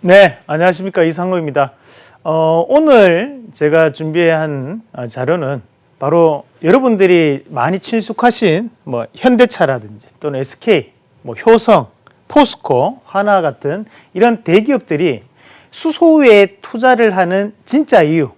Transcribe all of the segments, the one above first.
네, 안녕하십니까. 이상로입니다. 오늘 제가 준비한 자료는 바로 여러분들이 많이 친숙하신 현대차라든지 또는 SK, 효성, 포스코, 하나 같은 이런 대기업들이 수소에 투자를 하는 진짜 이유,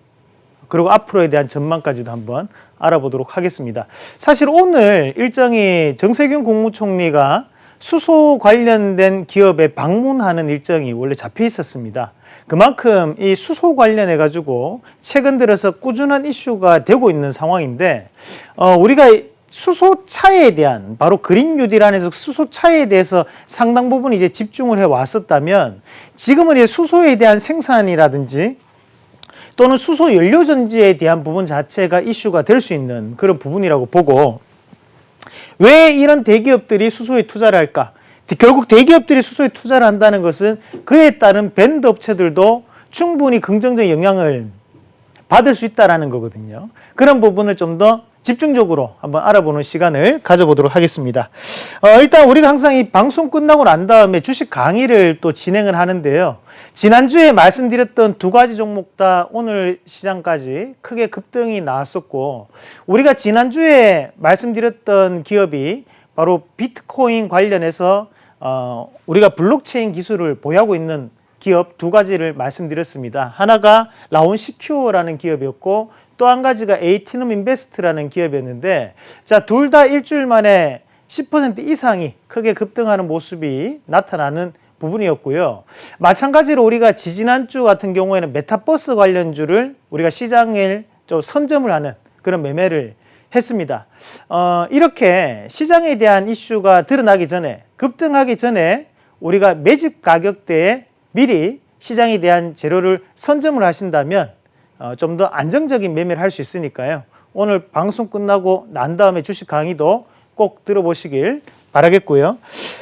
그리고 앞으로에 대한 전망까지도 한번 알아보도록 하겠습니다. 사실 오늘 일정이 정세균 국무총리가 수소 관련된 기업에 방문하는 일정이 원래 잡혀 있었습니다. 그만큼 이 수소 관련해 가지고 최근 들어서 꾸준한 이슈가 되고 있는 상황인데, 우리가 수소차에 대한, 바로 그린 뉴딜 안에서 수소차에 대해서 상당 부분 이제 집중을 해 왔었다면, 지금은 이제 수소에 대한 생산이라든지 또는 수소 연료 전지에 대한 부분 자체가 이슈가 될 수 있는 그런 부분이라고 보고, 왜 이런 대기업들이 수소에 투자를 할까? 결국 대기업들이 수소에 투자를 한다는 것은 그에 따른 밴드 업체들도 충분히 긍정적 영향을 받을 수 있다는 거거든요. 그런 부분을 좀 더 집중적으로 한번 알아보는 시간을 가져보도록 하겠습니다. 일단 우리가 항상 이 방송 끝나고 난 다음에 주식 강의를 또 진행을 하는데요. 지난주에 말씀드렸던 두 가지 종목 다 오늘 시장까지 크게 급등이 나왔었고, 우리가 지난주에 말씀드렸던 기업이 바로 비트코인 관련해서 우리가 블록체인 기술을 보유하고 있는 기업 두 가지를 말씀드렸습니다. 하나가 라온시큐어라는 기업이었고, 또 한 가지가 에이티넘 인베스트라는 기업이었는데, 자, 둘 다 일주일 만에 10% 이상이 크게 급등하는 모습이 나타나는 부분이었고요. 마찬가지로 우리가 지지난주 같은 경우에는 메타버스 관련주를 우리가 시장을 좀 선점을 하는 그런 매매를 했습니다. 이렇게 시장에 대한 이슈가 드러나기 전에, 급등하기 전에 우리가 매집 가격대에 미리 시장에 대한 재료를 선점을 하신다면 좀 더 안정적인 매매를 할 수 있으니까요. 오늘 방송 끝나고 난 다음에 주식 강의도 꼭 들어보시길 바라겠고요.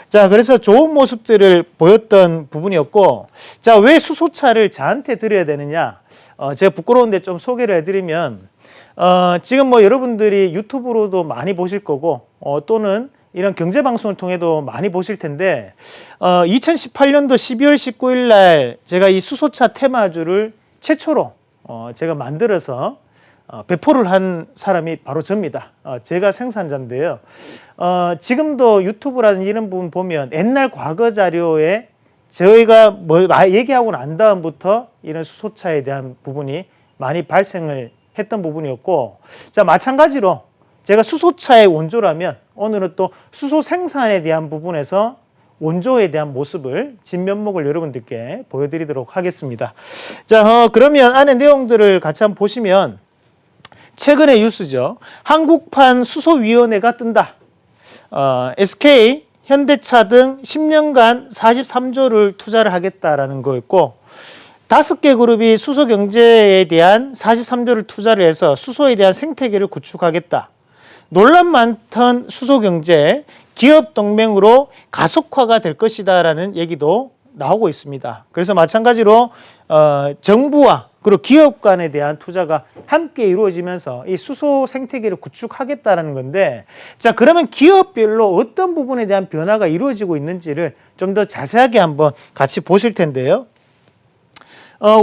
자, 그래서 좋은 모습들을 보였던 부분이었고, 자, 왜 수소차를 저한테 드려야 되느냐? 제가 부끄러운데 좀 소개를 해드리면, 지금 여러분들이 유튜브로도 많이 보실 거고, 또는 이런 경제방송을 통해도 많이 보실 텐데, 2018년도 12월 19일 날 제가 이 수소차 테마주를 최초로 제가 만들어서 배포를 한 사람이 바로 저입니다. 제가 생산자인데요. 지금도 유튜브라는 이런 부분 보면 옛날 과거 자료에 저희가 얘기하고 난 다음부터 이런 수소차에 대한 부분이 많이 발생을 했던 부분이었고, 자, 마찬가지로 제가 수소차의 원조라면 오늘은 또 수소 생산에 대한 부분에서 원조에 대한 모습을 진면목을 여러분들께 보여드리도록 하겠습니다. 자, 그러면 안에 내용들을 같이 한번 보시면, 최근의 뉴스죠. 한국판 수소위원회가 뜬다. SK, 현대차 등 10년간 43조를 투자를 하겠다라는 거였고, 5개 그룹이 수소 경제에 대한 43조를 투자를 해서 수소에 대한 생태계를 구축하겠다. 논란 많던 수소 경제, 기업 동맹으로 가속화가 될 것이다라는 얘기도 나오고 있습니다. 그래서 마찬가지로 정부와 그리고 기업 간에 대한 투자가 함께 이루어지면서 이 수소 생태계를 구축하겠다라는 건데, 자, 그러면 기업별로 어떤 부분에 대한 변화가 이루어지고 있는지를 좀 더 자세하게 한번 같이 보실 텐데요.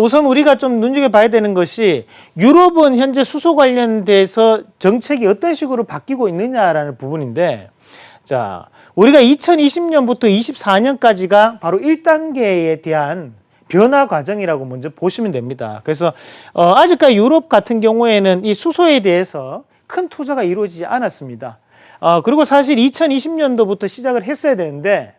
우선 우리가 좀 눈여겨봐야 되는 것이, 유럽은 현재 수소 관련돼서 정책이 어떤 식으로 바뀌고 있느냐라는 부분인데, 자, 우리가 2020년부터 24년까지가 바로 1단계에 대한 변화 과정이라고 먼저 보시면 됩니다. 그래서 아직까지 유럽 같은 경우에는 이 수소에 대해서 큰 투자가 이루어지지 않았습니다. 그리고 사실 2020년도부터 시작을 했어야 되는데,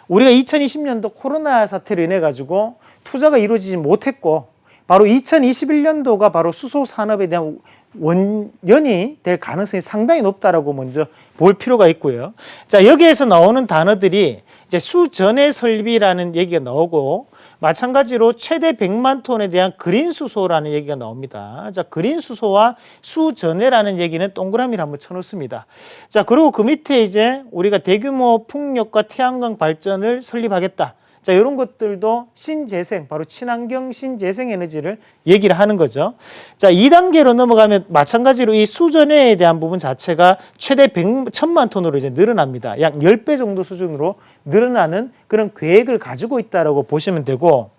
우리가 2020년도 코로나 사태로 인해 가지고 투자가 이루어지지 못했고, 바로 2021년도가 바로 수소 산업에 대한 원년이 될 가능성이 상당히 높다라고 먼저 볼 필요가 있고요. 자, 여기에서 나오는 단어들이 이제 수전해 설비라는 얘기가 나오고, 마찬가지로 최대 100만 톤에 대한 그린 수소라는 얘기가 나옵니다. 자, 그린 수소와 수전해라는 얘기는 동그라미를 한번 쳐놓습니다. 자, 그리고 그 밑에 이제 우리가 대규모 풍력과 태양광 발전을 설립하겠다. 자, 이런 것들도 신재생, 바로 친환경 신재생 에너지를 얘기를 하는 거죠. 자, 2단계로 넘어가면 마찬가지로 이 수전해에 대한 부분 자체가 최대 1,000만 톤으로 이제 늘어납니다. 약 10배 정도 수준으로 늘어나는 그런 계획을 가지고 있다라고 보시면 되고,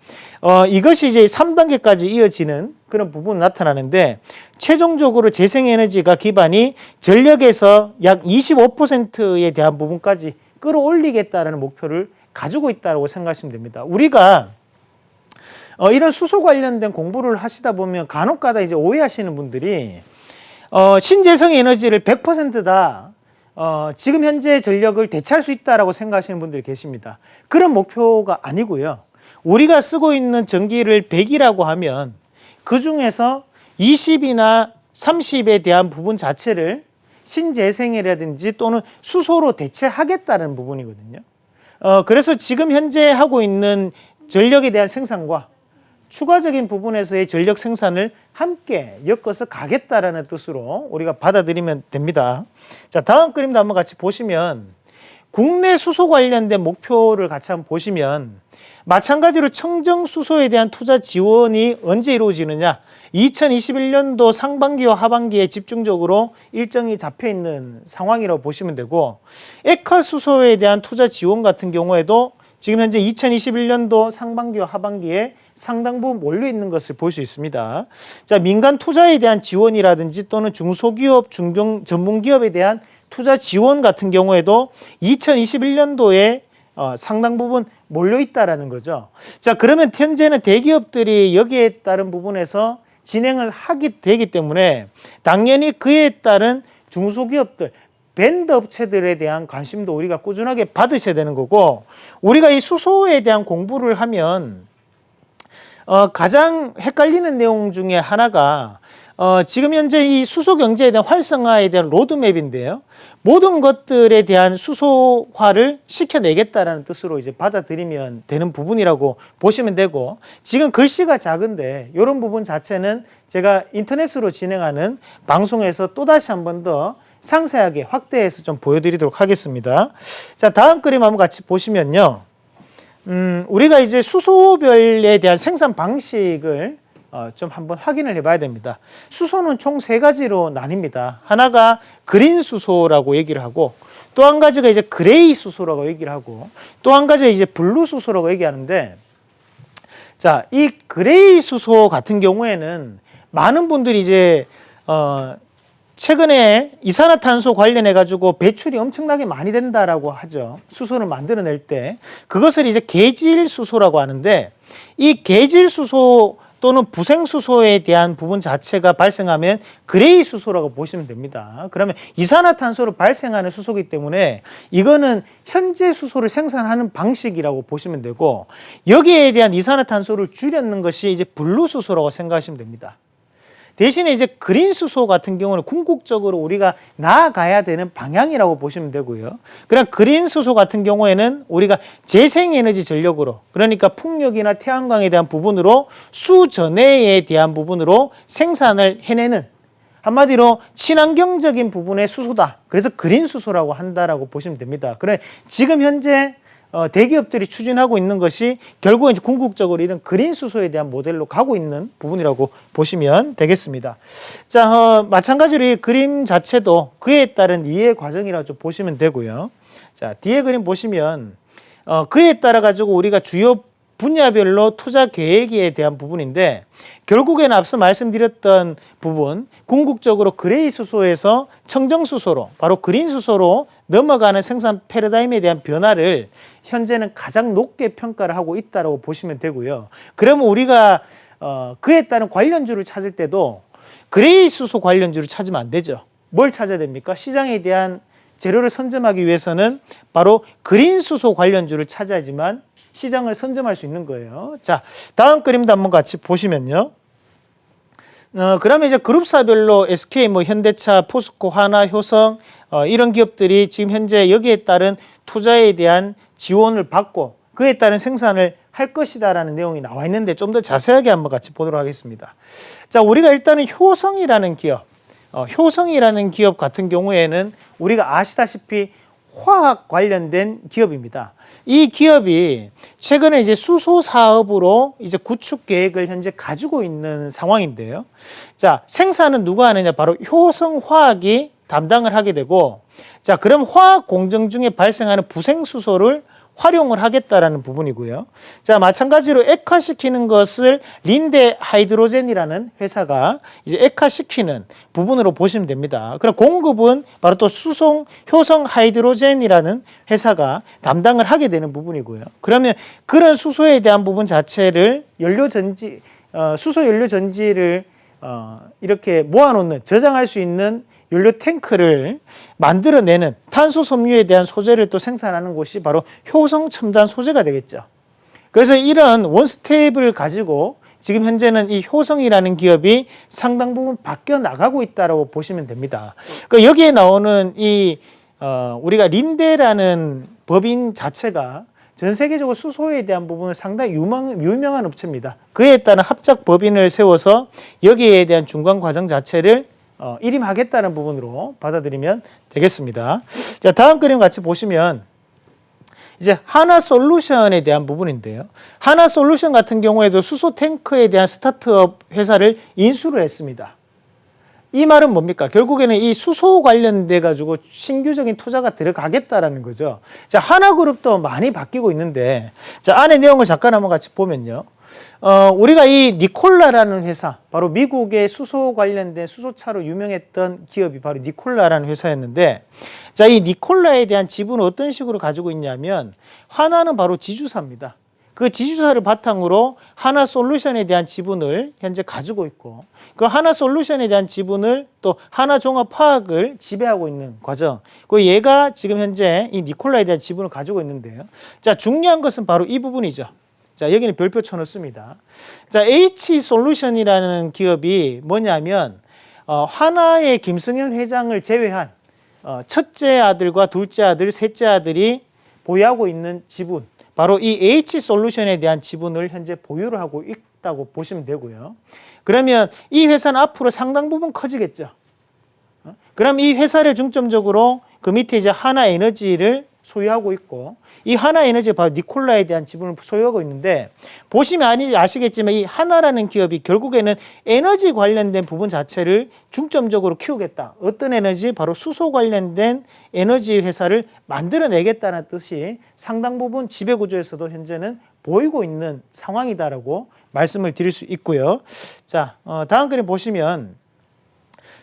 이것이 이제 3단계까지 이어지는 그런 부분이 나타나는데, 최종적으로 재생에너지가 기반이 전력에서 약 25%에 대한 부분까지 끌어올리겠다라는 목표를 가지고 있다고 생각하시면 됩니다. 우리가 이런 수소 관련된 공부를 하시다 보면 간혹가다 이제 오해하시는 분들이 신재생 에너지를 100%다 지금 현재 전력을 대체할 수 있다라고 생각하시는 분들이 계십니다. 그런 목표가 아니고요. 우리가 쓰고 있는 전기를 100이라고 하면 그 중에서 20이나 30에 대한 부분 자체를 신재생이라든지 또는 수소로 대체하겠다는 부분이거든요. 그래서 지금 현재 하고 있는 전력에 대한 생산과 추가적인 부분에서의 전력 생산을 함께 엮어서 가겠다라는 뜻으로 우리가 받아들이면 됩니다. 자, 다음 그림도 한번 같이 보시면 국내 수소 관련된 목표를 같이 한번 보시면 마찬가지로 청정 수소에 대한 투자 지원이 언제 이루어지느냐, 2021년도 상반기와 하반기에 집중적으로 일정이 잡혀 있는 상황이라고 보시면 되고, 액화 수소에 대한 투자 지원 같은 경우에도 지금 현재 2021년도 상반기와 하반기에 상당 부분 몰려 있는 것을 볼 수 있습니다. 자, 민간 투자에 대한 지원이라든지 또는 중소기업, 전문기업에 대한 투자 지원 같은 경우에도 2021년도에 상당 부분 몰려 있다라는 거죠. 자, 그러면 현재는 대기업들이 여기에 따른 부분에서 진행을 하게 되기 때문에 당연히 그에 따른 중소기업들, 밴드 업체들에 대한 관심도 우리가 꾸준하게 받으셔야 되는 거고, 우리가 이 수소에 대한 공부를 하면 가장 헷갈리는 내용 중에 하나가 지금 현재 이 수소 경제에 대한 활성화에 대한 로드맵인데요. 모든 것들에 대한 수소화를 시켜내겠다라는 뜻으로 이제 받아들이면 되는 부분이라고 보시면 되고, 지금 글씨가 작은데 이런 부분 자체는 제가 인터넷으로 진행하는 방송에서 또다시 한 번 더 상세하게 확대해서 좀 보여드리도록 하겠습니다. 자, 다음 그림 한번 같이 보시면요. 우리가 이제 수소별에 대한 생산 방식을 좀 한번 확인을 해봐야 됩니다. 수소는 총 3가지로 나뉩니다. 하나가 그린 수소라고 얘기를 하고, 또 한 가지가 이제 그레이 수소라고 얘기를 하고, 또 한 가지가 이제 블루 수소라고 얘기하는데, 자, 이 그레이 수소 같은 경우에는 많은 분들이 이제 최근에 이산화탄소 관련해 가지고 배출이 엄청나게 많이 된다라고 하죠. 수소를 만들어낼 때 그것을 이제 계질 수소라고 하는데, 이 계질 수소 또는 부생 수소에 대한 부분 자체가 발생하면 그레이 수소라고 보시면 됩니다. 그러면 이산화탄소를 발생하는 수소이기 때문에 이거는 현재 수소를 생산하는 방식이라고 보시면 되고, 여기에 대한 이산화탄소를 줄였는 것이 이제 블루 수소라고 생각하시면 됩니다. 대신에 이제 그린 수소 같은 경우는 궁극적으로 우리가 나아가야 되는 방향이라고 보시면 되고요. 그냥 그린 수소 같은 경우에는 우리가 재생에너지 전력으로, 그러니까 풍력이나 태양광에 대한 부분으로 수전해에 대한 부분으로 생산을 해내는, 한마디로 친환경적인 부분의 수소다. 그래서 그린 수소라고 한다라고 보시면 됩니다. 그래, 지금 현재 대기업들이 추진하고 있는 것이 결국은 궁극적으로 이런 그린 수소에 대한 모델로 가고 있는 부분이라고 보시면 되겠습니다. 자, 마찬가지로 이 그림 자체도 그에 따른 이해 과정이라고 좀 보시면 되고요. 자, 뒤에 그림 보시면 그에 따라 가지고 우리가 주요 분야별로 투자 계획에 대한 부분인데, 결국에는 앞서 말씀드렸던 부분, 궁극적으로 그레이 수소에서 청정 수소로, 바로 그린 수소로 넘어가는 생산 패러다임에 대한 변화를 현재는 가장 높게 평가를 하고 있다고 보시면 되고요. 그러면 우리가 그에 따른 관련주를 찾을 때도 그레이 수소 관련주를 찾으면 안 되죠. 뭘 찾아야 됩니까? 시장에 대한 재료를 선점하기 위해서는 바로 그린 수소 관련주를 찾아야지만 시장을 선점할 수 있는 거예요. 자, 다음 그림도 한번 같이 보시면요. 그러면 이제 그룹사별로 SK, 현대차, 포스코, 하나, 효성 이런 기업들이 지금 현재 여기에 따른 투자에 대한 지원을 받고 그에 따른 생산을 할 것이다라는 내용이 나와 있는데, 좀 더 자세하게 한번 같이 보도록 하겠습니다. 자, 우리가 일단은 효성이라는 기업 같은 경우에는 우리가 아시다시피 화학 관련된 기업입니다. 이 기업이 최근에 이제 수소 사업으로 이제 구축 계획을 현재 가지고 있는 상황인데요. 자, 생산은 누가 하느냐? 바로 효성화학이 담당을 하게 되고, 자, 그럼 화학 공정 중에 발생하는 부생 수소를 활용을 하겠다라는 부분이고요. 자, 마찬가지로 액화시키는 것을 린데 하이드로젠이라는 회사가 이제 액화시키는 부분으로 보시면 됩니다. 그럼 공급은 바로 또 효성 하이드로젠이라는 회사가 담당을 하게 되는 부분이고요. 그러면 그런 수소에 대한 부분 자체를 수소 연료 전지를 이렇게 모아놓는, 저장할 수 있는 연료 탱크를 만들어내는 탄소 섬유에 대한 소재를 또 생산하는 곳이 바로 효성 첨단 소재가 되겠죠. 그래서 이런 원스텝을 가지고 지금 현재는 이 효성이라는 기업이 상당 부분 바뀌어 나가고 있다고 보시면 됩니다. 그러니까 여기에 나오는 우리가 린데라는 법인 자체가 전 세계적으로 수소에 대한 부분은 상당히 유명한 업체입니다. 그에 따른 합작 법인을 세워서 여기에 대한 중간 과정 자체를 일임하겠다는 부분으로 받아들이면 되겠습니다. 자, 다음 그림 같이 보시면 이제 하나솔루션에 대한 부분인데요. 하나솔루션 같은 경우에도 수소 탱크에 대한 스타트업 회사를 인수를 했습니다. 이 말은 뭡니까? 결국에는 이 수소 관련돼 가지고 신규적인 투자가 들어가겠다라는 거죠. 자, 하나그룹도 많이 바뀌고 있는데, 자, 안에 내용을 잠깐 한번 같이 보면요. 우리가 이 니콜라라는 회사, 바로 미국의 수소 관련된 수소차로 유명했던 기업이 바로 니콜라라는 회사였는데, 자, 이 니콜라에 대한 지분을 어떤 식으로 가지고 있냐면, 하나는 바로 지주사입니다. 그 지주사를 바탕으로 하나솔루션에 대한 지분을 현재 가지고 있고, 그 하나솔루션에 대한 지분을 또 하나종합화학을 지배하고 있는 과정, 그 얘가 지금 현재 이 니콜라에 대한 지분을 가지고 있는데요. 자, 중요한 것은 바로 이 부분이죠. 자, 여기는 별표 쳐놓습니다. 자, H솔루션이라는 기업이 뭐냐면 하나의 김승현 회장을 제외한 첫째 아들과 둘째 아들, 셋째 아들이 보유하고 있는 지분, 바로 이 H솔루션에 대한 지분을 현재 보유를 하고 있다고 보시면 되고요. 그러면 이 회사는 앞으로 상당 부분 커지겠죠. 그럼 이 회사를 중점적으로 그 밑에 이제 하나에너지를 소유하고 있고, 이 하나에너지가 바로 니콜라에 대한 지분을 소유하고 있는데, 보시면 아시겠지만 이 하나라는 기업이 결국에는 에너지 관련된 부분 자체를 중점적으로 키우겠다. 어떤 에너지? 바로 수소 관련된 에너지 회사를 만들어내겠다는 뜻이 상당 부분 지배구조에서도 현재는 보이고 있는 상황이다라고 말씀을 드릴 수 있고요. 자, 다음 그림 보시면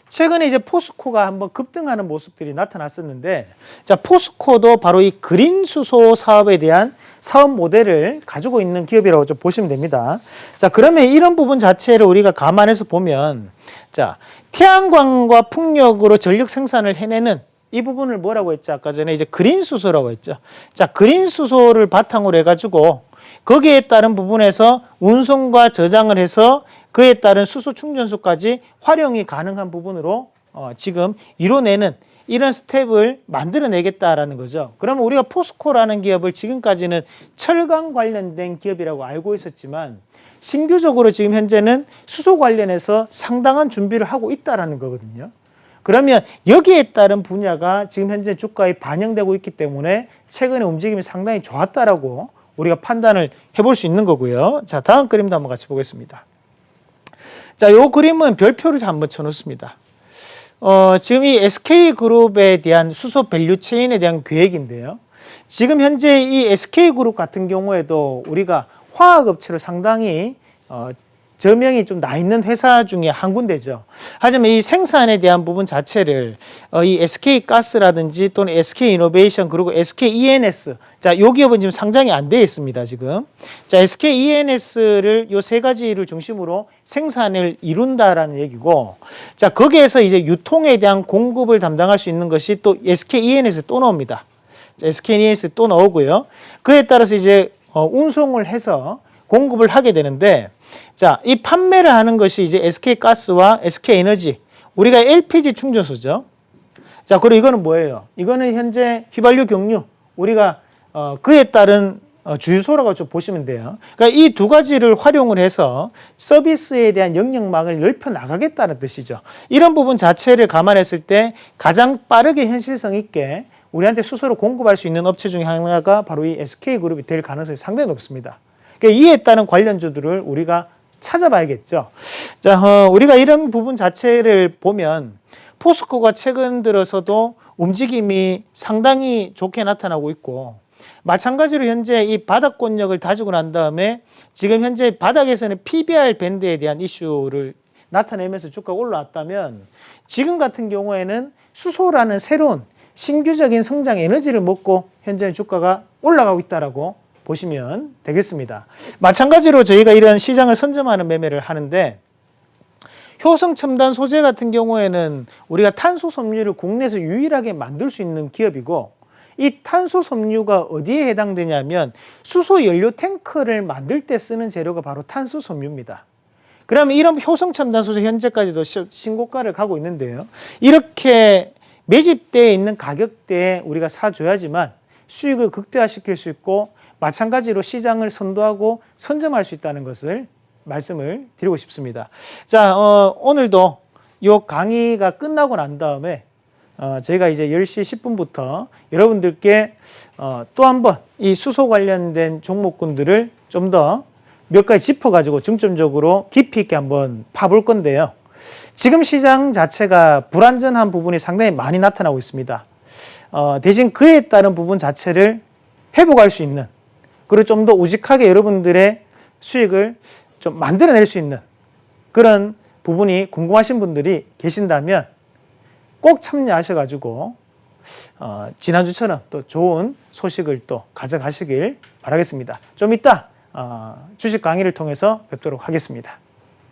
최근에 이제 포스코가 한번 급등하는 모습들이 나타났었는데, 자, 포스코도 바로 이 그린 수소 사업에 대한 사업 모델을 가지고 있는 기업이라고 좀 보시면 됩니다. 자, 그러면 이런 부분 자체를 우리가 감안해서 보면, 자, 태양광과 풍력으로 전력 생산을 해내는 이 부분을 뭐라고 했죠? 아까 전에 이제 그린 수소라고 했죠. 자, 그린 수소를 바탕으로 해가지고 거기에 따른 부분에서 운송과 저장을 해서 그에 따른 수소 충전소까지 활용이 가능한 부분으로 지금 이뤄내는 이런 스텝을 만들어내겠다라는 거죠. 그러면 우리가 포스코라는 기업을 지금까지는 철강 관련된 기업이라고 알고 있었지만, 신규적으로 지금 현재는 수소 관련해서 상당한 준비를 하고 있다라는 거거든요. 그러면 여기에 따른 분야가 지금 현재 주가에 반영되고 있기 때문에 최근에 움직임이 상당히 좋았다라고 우리가 판단을 해볼 수 있는 거고요. 자, 다음 그림도 한번 같이 보겠습니다. 자, 요 그림은 별표를 한번 쳐놓습니다. 지금 이 SK그룹에 대한 수소 밸류 체인에 대한 계획인데요. 지금 현재 이 SK그룹 같은 경우에도 우리가 화학업체로 상당히 저명이 좀 나 있는 회사 중에 한 군데죠. 하지만 이 생산에 대한 부분 자체를 이 SK가스라든지 또는 SK이노베이션 그리고 SKENS, 자, 요 기업은 지금 상장이 안 되어 있습니다, 지금. 자, SKENS를 요 세 가지를 중심으로 생산을 이룬다라는 얘기고, 자, 거기에서 이제 유통에 대한 공급을 담당할 수 있는 것이 또 SKENS 또 나옵니다. 자, SKENS 또 나오고요. 그에 따라서 이제 운송을 해서 공급을 하게 되는데, 자, 이 판매를 하는 것이 이제 SK가스와 SK에너지, 우리가 LPG 충전소죠. 자, 그리고 이거는 뭐예요? 이거는 현재 휘발유 경유, 우리가 그에 따른 주유소라고 좀 보시면 돼요. 그러니까 이 두 가지를 활용을 해서 서비스에 대한 영역망을 넓혀 나가겠다는 뜻이죠. 이런 부분 자체를 감안했을 때 가장 빠르게 현실성 있게 우리한테 수소를 공급할 수 있는 업체 중에 하나가 바로 이 SK그룹이 될 가능성이 상당히 높습니다. 그러니까 이에 따른 관련주들을 우리가 찾아봐야겠죠. 자, 우리가 이런 부분 자체를 보면 포스코가 최근 들어서도 움직임이 상당히 좋게 나타나고 있고, 마찬가지로 현재 이 바닥권력을 다지고 난 다음에 지금 현재 바닥에서는 PBR 밴드에 대한 이슈를 나타내면서 주가가 올라왔다면, 지금 같은 경우에는 수소라는 새로운 신규적인 성장 에너지를 먹고 현재 주가가 올라가고 있다라고 보시면 되겠습니다. 마찬가지로 저희가 이런 시장을 선점하는 매매를 하는데, 효성 첨단 소재 같은 경우에는 우리가 탄소 섬유를 국내에서 유일하게 만들 수 있는 기업이고, 이 탄소 섬유가 어디에 해당되냐면 수소 연료 탱크를 만들 때 쓰는 재료가 바로 탄소 섬유입니다. 그러면 이런 효성 첨단 소재 현재까지도 신고가를 가고 있는데요. 이렇게 매집되어 있는 가격대에 우리가 사줘야지만 수익을 극대화시킬 수 있고, 마찬가지로 시장을 선도하고 선점할 수 있다는 것을 말씀을 드리고 싶습니다. 자, 오늘도 이 강의가 끝나고 난 다음에 저희가 이제 10시 10분부터 여러분들께 또 한번 이 수소 관련된 종목군들을 좀 더 몇 가지 짚어가지고 중점적으로 깊이 있게 한번 파볼 건데요. 지금 시장 자체가 불안전한 부분이 상당히 많이 나타나고 있습니다. 대신 그에 따른 부분 자체를 회복할 수 있는, 그리고 좀 더 우직하게 여러분들의 수익을 좀 만들어낼 수 있는 그런 부분이 궁금하신 분들이 계신다면 꼭 참여하셔가지고 지난주처럼 또 좋은 소식을 또 가져가시길 바라겠습니다. 좀 이따 주식 강의를 통해서 뵙도록 하겠습니다.